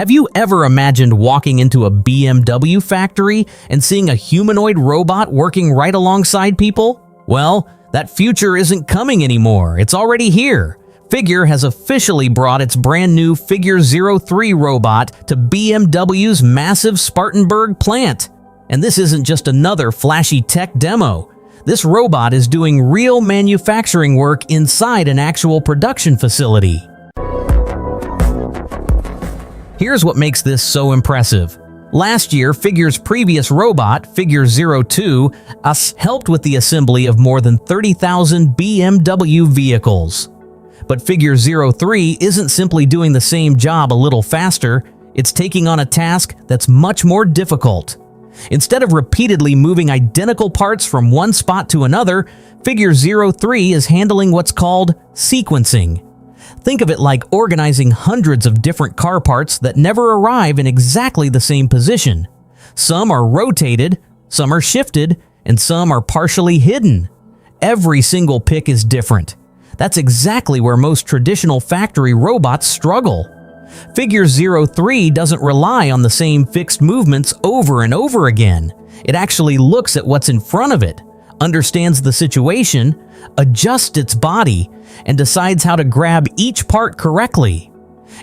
Have you ever imagined walking into a BMW factory and seeing a humanoid robot working right alongside people? Well, that future isn't coming anymore. It's already here. Figure has officially brought its brand new Figure 03 robot to BMW's massive Spartanburg plant. And this isn't just another flashy tech demo. This robot is doing real manufacturing work inside an actual production facility. Here's what makes this so impressive. Last year, Figure's previous robot, Figure 02, helped with the assembly of more than 30,000 BMW vehicles. But Figure 03 isn't simply doing the same job a little faster, it's taking on a task that's much more difficult. Instead of repeatedly moving identical parts from one spot to another, Figure 03 is handling what's called sequencing. Think of it like organizing hundreds of different car parts that never arrive in exactly the same position. Some are rotated, some are shifted, and some are partially hidden. Every single pick is different. That's exactly where most traditional factory robots struggle. Figure 03 doesn't rely on the same fixed movements over and over again. It actually looks at what's in front of it, understands the situation, adjusts its body, and decides how to grab each part correctly.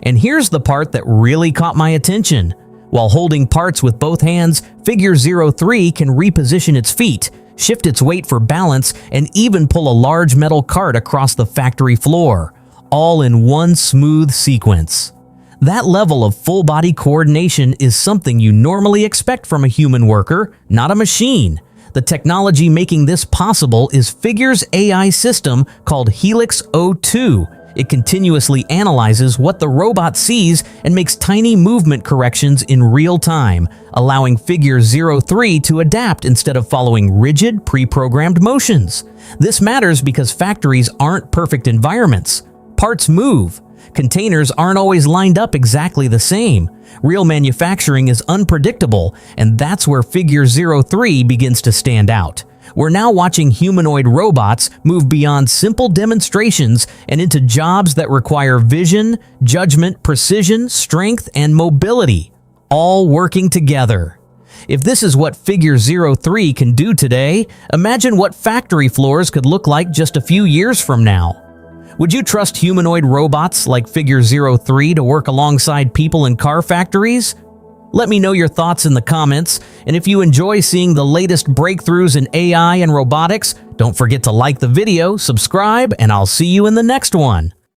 And here's the part that really caught my attention. While holding parts with both hands, Figure 03 can reposition its feet, shift its weight for balance, and even pull a large metal cart across the factory floor, all in one smooth sequence. That level of full-body coordination is something you normally expect from a human worker, not a machine. The technology making this possible is Figure's AI system called Helix 02. It continuously analyzes what the robot sees and makes tiny movement corrections in real time, allowing Figure 03 to adapt instead of following rigid, pre-programmed motions. This matters because factories aren't perfect environments. Parts move. Containers aren't always lined up exactly the same. Real manufacturing is unpredictable, and that's where Figure 03 begins to stand out. We're now watching humanoid robots move beyond simple demonstrations and into jobs that require vision, judgment, precision, strength, and mobility, all working together. If this is what Figure 03 can do today, imagine what factory floors could look like just a few years from now. Would you trust humanoid robots like Figure 03 to work alongside people in car factories? Let me know your thoughts in the comments, and if you enjoy seeing the latest breakthroughs in AI and robotics, don't forget to like the video, subscribe, and I'll see you in the next one.